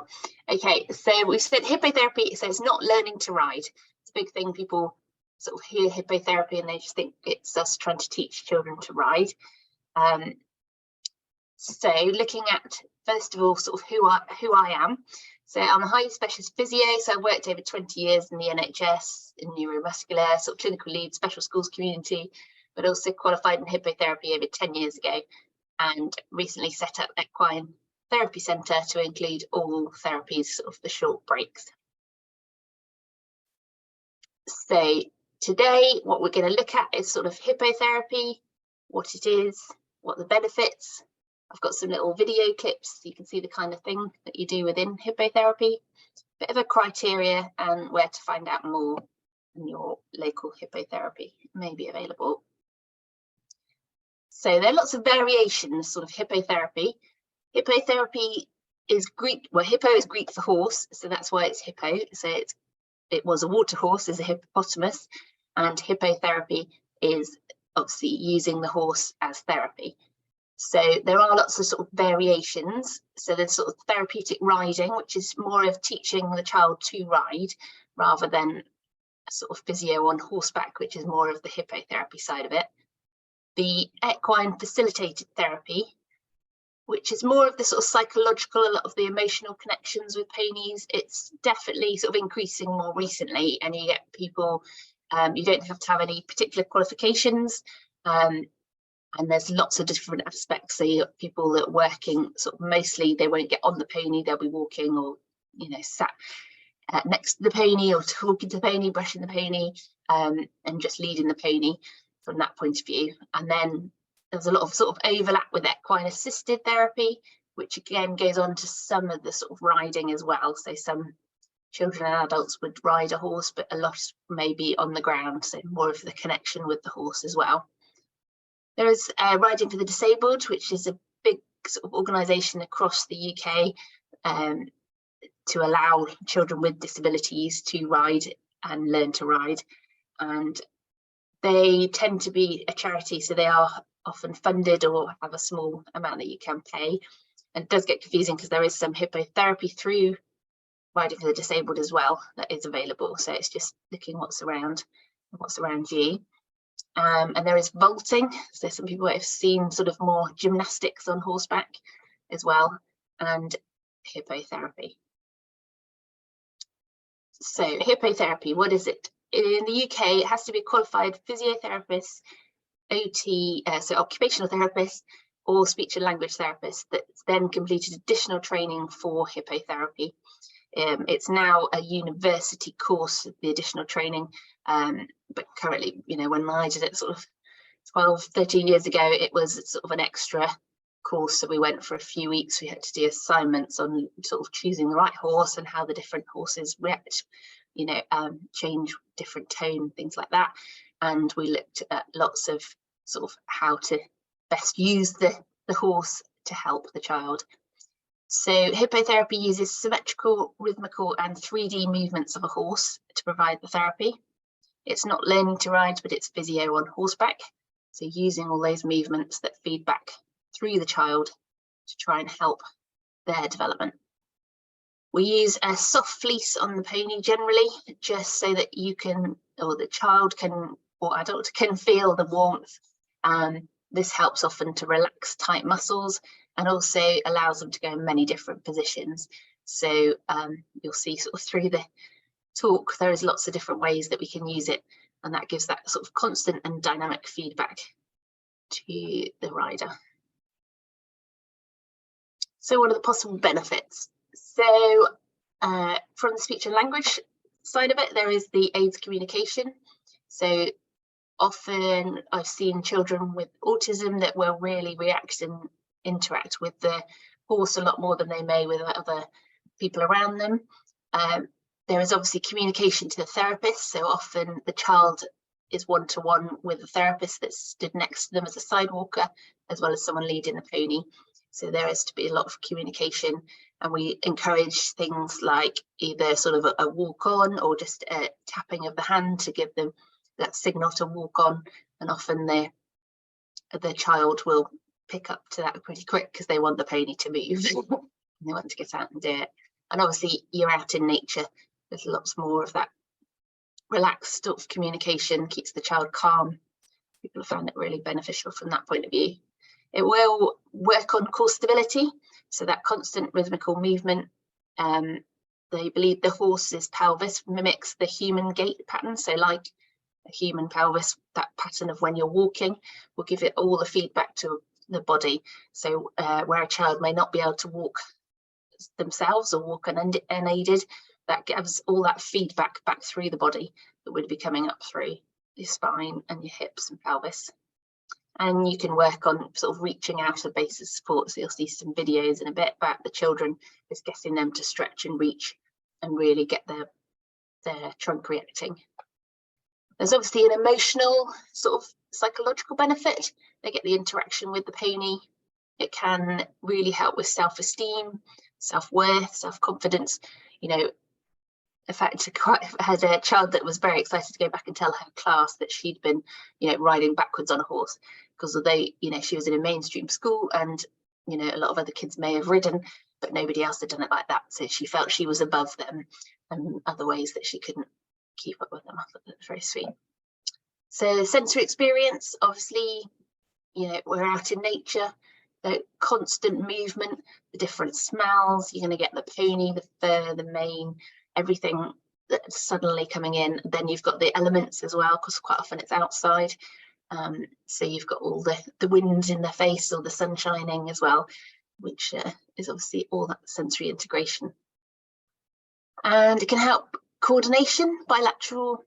well. Okay, so we said hippotherapy, so it's not learning to ride. It's a big thing. People sort of hear hippotherapy and they just think it's us trying to teach children to ride. So looking at, first of all, sort of who I am. So I'm a highly specialist physio, so I worked over 20 years in the NHS, in neuromuscular, sort of clinical lead, special schools community, but also qualified in hippotherapy over 10 years ago, and recently set up Equine Therapy Centre to include all therapies, sort of the short breaks. So today, what we're going to look at is sort of hippotherapy, what it is, what the benefits. I've got some little video clips so you can see the kind of thing that you do within hippotherapy, bit of a criteria, and where to find out more in your local hippotherapy may be available. So there are lots of variations, sort of hippotherapy. Hippotherapy is Greek, well, hippo is Greek for horse, so that's why it's hippo. So it was a water horse, is a hippopotamus, and hippotherapy is obviously using the horse as therapy. So there are lots of sort of variations. So there's sort of therapeutic riding, which is more of teaching the child to ride rather than a sort of physio on horseback, which is more of the hippotherapy side of it. The equine facilitated therapy, which is more of the sort of psychological, a lot of the emotional connections with ponies. It's definitely sort of increasing more recently, and you get people, you don't have to have any particular qualifications. And there's lots of different aspects. So you got people that are working sort of mostly, they won't get on the pony, they'll be walking or, you know, sat next to the pony or talking to the pony, brushing the pony, and just leading the pony from that point of view. And then there's a lot of sort of overlap with equine assisted therapy, which again goes on to some of the sort of riding as well. So some children and adults would ride a horse, but a lot maybe on the ground, so more of the connection with the horse as well. There is Riding for the Disabled, which is a big sort of organisation across the UK to allow children with disabilities to ride and learn to ride. And they tend to be a charity, so they are often funded or have a small amount that you can pay. And it does get confusing because there is some hippotherapy through Riding for the Disabled as well that is available. So it's just looking what's around you. And there is vaulting, so some people have seen sort of more gymnastics on horseback as well, and hippotherapy. So hippotherapy, what is it? In the UK, it has to be a qualified physiotherapist, OT, so occupational therapist, or speech and language therapist that's then completed additional training for hippotherapy. It's now a university course, the additional training, but currently, you know, when I did it sort of 12, 13 years ago, it was sort of an extra course. So we went for a few weeks, we had to do assignments on sort of choosing the right horse and how the different horses react, you know, change different tone, things like that. And we looked at lots of sort of how to best use the horse to help the child. So hippotherapy uses symmetrical, rhythmical and 3D movements of a horse to provide the therapy. It's not learning to ride, but it's physio on horseback. So using all those movements that feed back through the child to try and help their development. We use a soft fleece on the pony generally, just so that you can, or the child can, or adult can feel the warmth. This helps often to relax tight muscles and also allows them to go in many different positions. So you'll see sort of through the talk, there is lots of different ways that we can use it, and that gives that sort of constant and dynamic feedback to the rider. So what are the possible benefits? So from the speech and language side of it, there is the aids communication. So often I've seen children with autism that will really react and interact with the horse a lot more than they may with other people around them. There is obviously communication to the therapist, so often the child is one-to-one with a therapist that's stood next to them as a sidewalker, as well as someone leading the pony. So there is to be a lot of communication, and we encourage things like either sort of a walk on or just a tapping of the hand to give them that signal to walk on, and often the child will pick up to that pretty quick because they want the pony to move. They want to get out and do it. And obviously you're out in nature, there's lots more of that relaxed sort of communication, keeps the child calm. People have found it really beneficial from that point of view. It will work on core stability, so that constant rhythmical movement. They believe the horse's pelvis mimics the human gait pattern, so like a human pelvis, that pattern of when you're walking will give it all the feedback to the body. So where a child may not be able to walk themselves or walk unaided, that gives all that feedback back through the body that would be coming up through your spine and your hips and pelvis. And you can work on sort of reaching out a base of support. So you'll see some videos in a bit about the children, just getting them to stretch and reach and really get their trunk reacting. There's obviously an emotional sort of psychological benefit. They get the interaction with the pony. It can really help with self-esteem, self-worth, self-confidence. You know, in fact, I had a child that was very excited to go back and tell her class that she'd been, you know, riding backwards on a horse, because although, you know, she was in a mainstream school and, you know, a lot of other kids may have ridden, but nobody else had done it like that. So she felt she was above them and other ways that she couldn't keep up with them. I thought that was very sweet. So sensory experience, obviously, you know, we're out in nature, the constant movement, the different smells, you're going to get the pony, the fur, the mane, everything that's suddenly coming in. Then you've got the elements as well, because quite often it's outside. So you've got all the wind in the face or the sun shining as well, which is obviously all that sensory integration. And it can help coordination, bilateral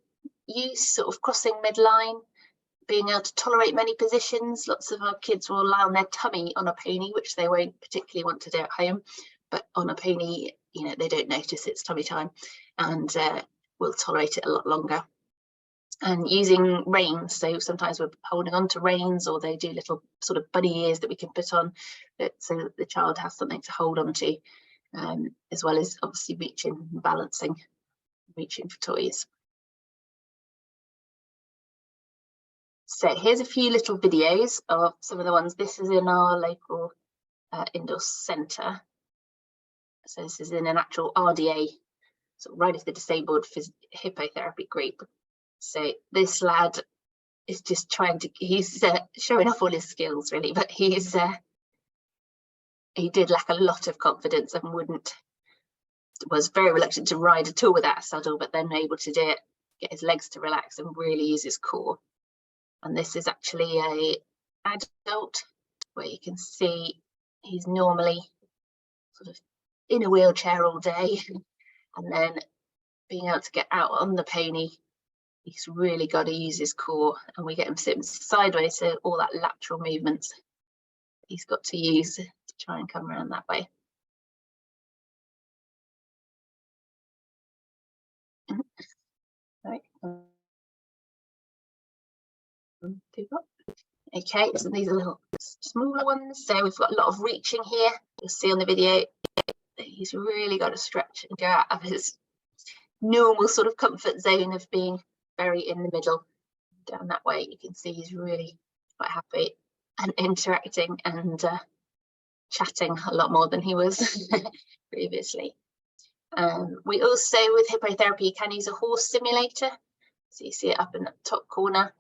use, sort of crossing midline, being able to tolerate many positions. Lots of our kids will lie on their tummy on a pony, which they won't particularly want to do at home, but on a pony, you know, they don't notice it's tummy time and will tolerate it a lot longer. And using reins, so sometimes we're holding on to reins, or they do little sort of bunny ears that we can put on, so that the child has something to hold on to, as well as obviously reaching and balancing, reaching for toys. So here's a few little videos of some of the ones. This is in our local indoor centre. So this is in an actual RDA, so right of the disabled hippotherapy group. So this lad is just trying to, he's showing off all his skills really, but he did lack a lot of confidence and was very reluctant to ride at all without a saddle, but then able to do it, get his legs to relax and really use his core. And this is actually a adult where you can see he's normally sort of in a wheelchair all day, and then being able to get out on the pony, he's really got to use his core, and we get him sitting sideways, so all that lateral movements he's got to use to try and come around that way. Right. Okay, so these are little smaller ones. So we've got a lot of reaching here. You'll see on the video he's really got to stretch and go out of his normal sort of comfort zone of being very in the middle. Down that way, you can see he's really quite happy and interacting and chatting a lot more than he was previously. We also, with hippotherapy, can use a horse simulator. So you see it up in the top corner.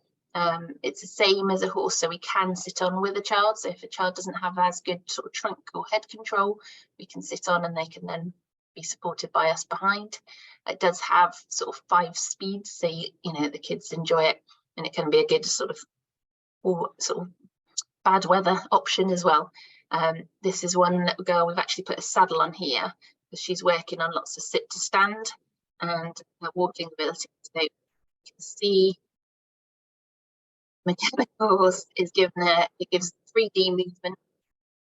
It's the same as a horse, so we can sit on with a child. So if a child doesn't have as good sort of trunk or head control, we can sit on and they can then be supported by us behind. It does have sort of 5 speeds, so you know the kids enjoy it, and it can be a good sort of bad weather option as well. This is one little girl, we've actually put a saddle on here because she's working on lots of sit to stand and walking ability. So you can see mechanical horse is given it gives 3D movement,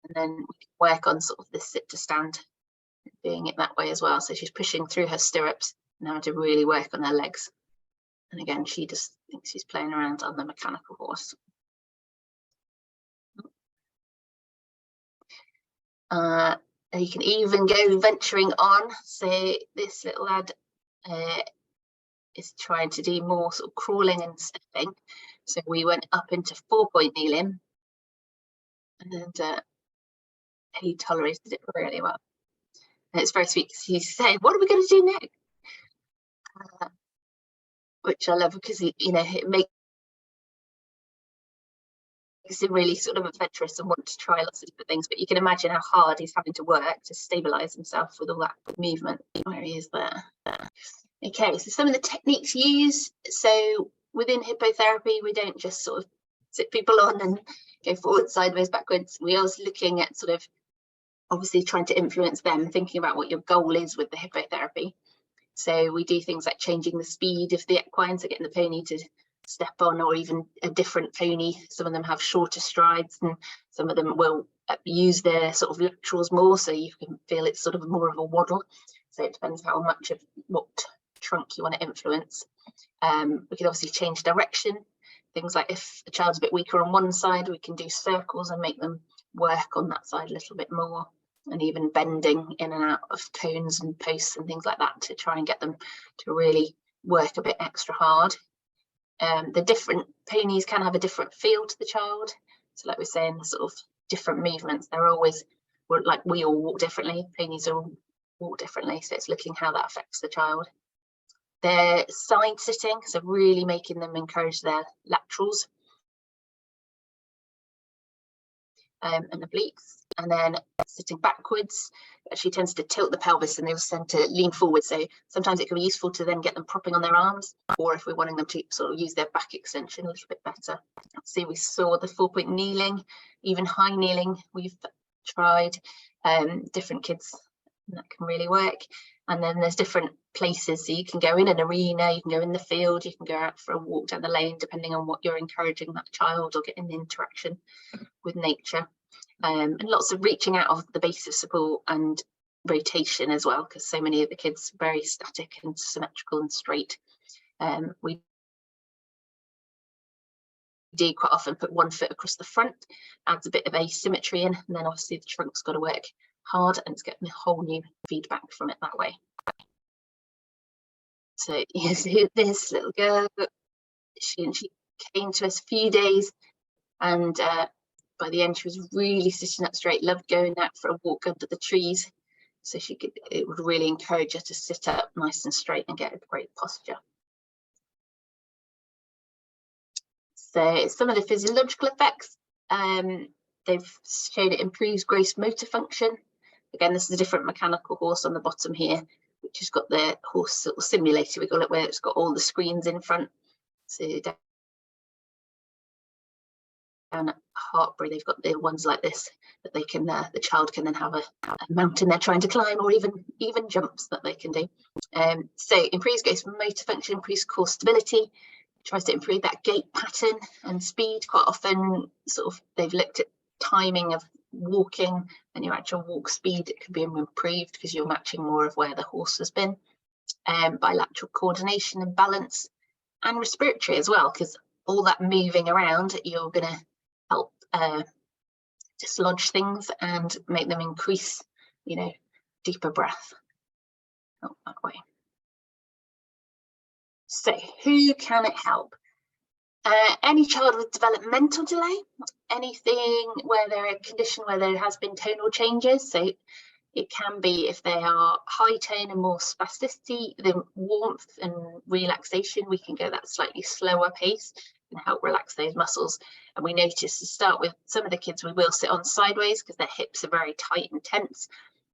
and then we can work on sort of the sit to stand, doing it that way as well. So she's pushing through her stirrups now to really work on her legs. And again, she just thinks she's playing around on the mechanical horse. You can even go venturing on. So this little lad is trying to do more sort of crawling and stepping. So we went up into 4-point kneeling, and he tolerated it really well. And it's very sweet because he's saying, what are we going to do next? Which I love, because it makes him really sort of adventurous and want to try lots of different things. But you can imagine how hard he's having to work to stabilize himself with all that movement. Where he is there. Okay, so some of the techniques used. So within hippotherapy, we don't just sort of sit people on and go forward, sideways, backwards. We are looking at sort of obviously trying to influence them, thinking about what your goal is with the hippotherapy. So we do things like changing the speed of the equine, so getting the pony to step on, or even a different pony. Some of them have shorter strides, and some of them will use their sort of laterals more, so you can feel it's sort of more of a waddle. So it depends how much of what trunk you want to influence. We can obviously change direction. Things like if a child's a bit weaker on one side, we can do circles and make them work on that side a little bit more, and even bending in and out of cones and posts and things like that to try and get them to really work a bit extra hard. The different ponies can have a different feel to the child. So like we're saying, sort of different movements. They're always, like we all walk differently, ponies all walk differently. So it's looking how that affects the child. They're side sitting, so really making them encourage their laterals and the obliques. And then sitting backwards actually tends to tilt the pelvis, and they also tend to lean forward. So sometimes it can be useful to then get them propping on their arms, or if we're wanting them to sort of use their back extension a little bit better. See, we saw the 4-point kneeling, even high kneeling we've tried. Different kids, that can really work. And then there's different places, so you can go in an arena, you can go in the field, you can go out for a walk down the lane, depending on what you're encouraging that child, or getting the interaction with nature. And lots of reaching out of the base of support and rotation as well, because so many of the kids are very static and symmetrical and straight. We do quite often put one foot across the front, adds a bit of asymmetry in, and then obviously the trunk's got to work hard, and it's getting a whole new feedback from it that way. So you see this little girl, she came to us a few days, and by the end she was really sitting up straight, loved going out for a walk under the trees, so it would really encourage her to sit up nice and straight and get a great posture. So some of the physiological effects, they've shown it improves gross motor function. Again, this is a different mechanical horse on the bottom here, which has got the horse sort of simulator, we call it, where it's got all the screens in front. So down at Hartbury, they've got the ones like this that they can, the child can then have a mountain they're trying to climb, or even jumps that they can do. So improves gross motor function, improves core stability, tries to improve that gait pattern and speed. Quite often, sort of, they've looked at timing of walking and your actual walk speed. It can be improved because you're matching more of where the horse has been. Bilateral coordination and balance, and respiratory as well, because all that moving around, you're going to help dislodge things and make them increase, deeper breath that way. So who can it help? Any child with developmental delay, anything where they're in a condition where there has been tonal changes. So it can be if they are high tone and more spasticity, the warmth and relaxation, we can go that slightly slower pace and help relax those muscles. And we notice, to start with, some of the kids we will sit on sideways because their hips are very tight and tense.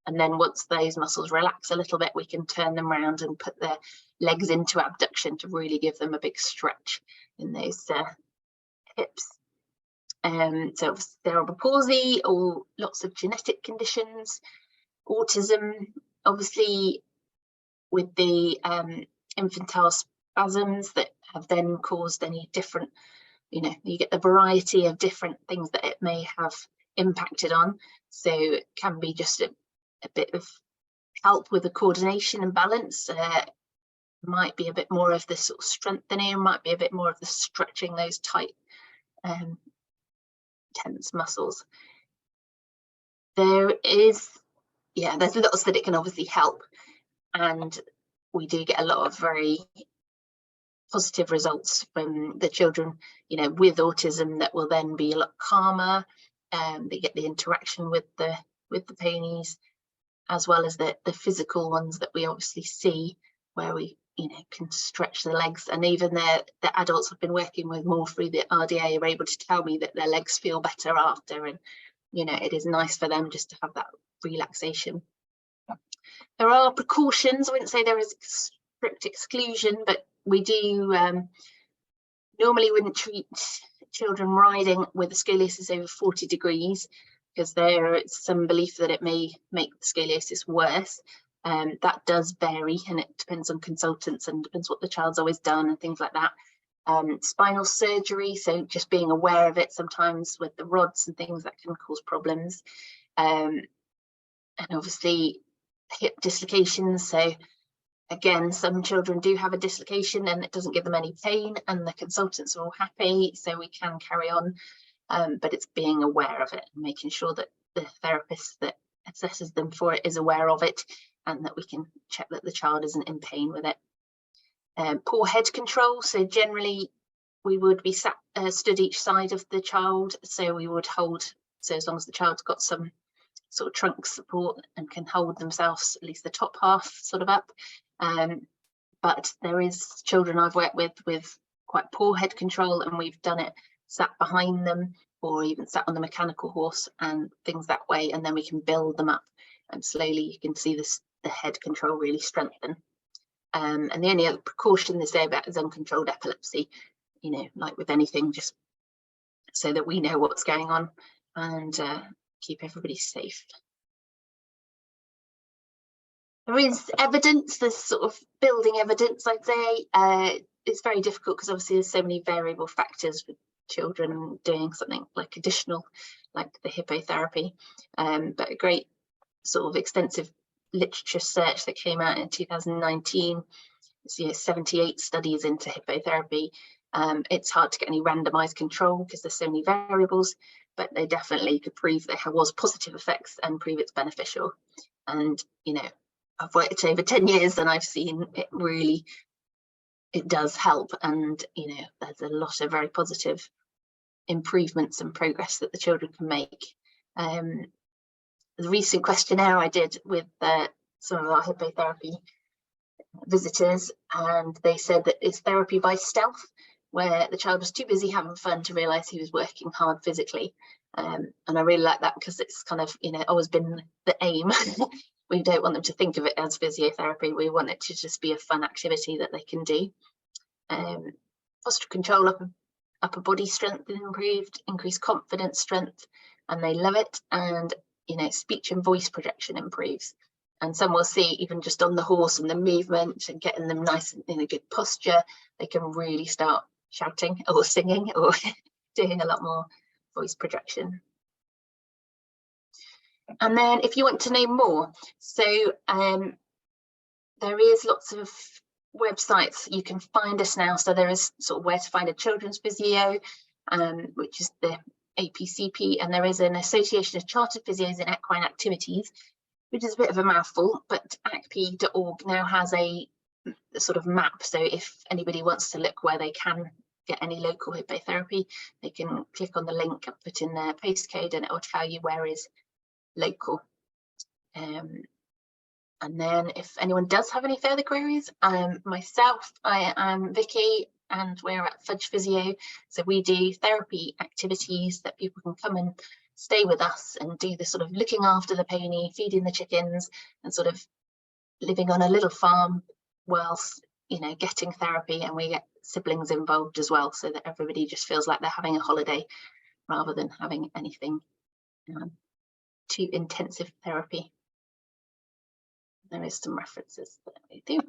And then once those muscles relax a little bit, we can turn them around and put their legs into abduction to really give them a big stretch in those hips. So cerebral palsy, or lots of genetic conditions, autism, obviously with the infantile spasms that have then caused any different, you get the variety of different things that it may have impacted on. So it can be just a bit of help with the coordination and balance. Might be a bit more of the sort of strengthening, might be a bit more of the stretching those tight, tense muscles. There's lots that it can obviously help, and we do get a lot of very positive results from the children, with autism, that will then be a lot calmer. They get the interaction with the ponies, as well as the physical ones that we obviously see, where we can stretch the legs, and even the adults I've been working with more through the RDA are able to tell me that their legs feel better after, and it is nice for them just to have that relaxation. There are precautions. I wouldn't say there is strict exclusion, but we do normally wouldn't treat children riding with a scoliosis over 40 degrees, because there is some belief that it may make the scoliosis worse. That does vary, and it depends on consultants and depends what the child's always done and things like that. Spinal surgery, so just being aware of it sometimes with the rods and things that can cause problems. And obviously hip dislocations. So again, some children do have a dislocation and it doesn't give them any pain, and the consultants are all happy, so we can carry on. But it's being aware of it and making sure that the therapist that assesses them for it is aware of it, and that we can check that the child isn't in pain with it. Poor head control, so generally we would be stood each side of the child, so we would hold, so as long as the child's got some sort of trunk support and can hold themselves, at least the top half sort of up. But there is children I've worked with quite poor head control, and we've done it sat behind them or even sat on the mechanical horse and things that way, and then we can build them up, and slowly you can see the head control really strengthen. And the only other precaution they say about is uncontrolled epilepsy, like with anything, just so that we know what's going on and keep everybody safe. There is evidence, there's sort of building evidence, I'd say. It's very difficult because obviously there's so many variable factors with children doing something like additional, like the hippotherapy. But a great sort of extensive literature search that came out in 2019, 78 studies into hippotherapy. It's hard to get any randomized control because there's so many variables, but they definitely could prove there was positive effects and prove it's beneficial. And I've worked over 10 years and I've seen it really, it does help, and there's a lot of very positive improvements and progress that the children can make. The recent questionnaire I did with some of our hippotherapy visitors, and they said that it's therapy by stealth, where the child was too busy having fun to realise he was working hard physically. And I really like that, because it's kind of always been the aim. We don't want them to think of it as physiotherapy. We want it to just be a fun activity that they can do. Posture control, upper body strength improved, increased confidence, strength, and they love it. And speech and voice projection improves. And some will see, even just on the horse and the movement and getting them nice and in a good posture, they can really start shouting or singing or doing a lot more voice projection. And then if you want to know more, so there is lots of websites you can find us now. So there is sort of where to find a children's physio, which is the APCP, and there is an Association of Chartered Physios in Equine Activities, which is a bit of a mouthful, but acp.org now has a sort of map. So if anybody wants to look where they can get any local hippotherapy, they can click on the link and put in their postcode, and it will tell you where is local. And then if anyone does have any further queries, myself, I am Vicky, and we're at Fudge Physio. So we do therapy activities that people can come and stay with us and do the sort of looking after the pony, feeding the chickens, and sort of living on a little farm whilst getting therapy. And we get siblings involved as well, so that everybody just feels like they're having a holiday rather than having anything too intensive therapy. There is some references that we do.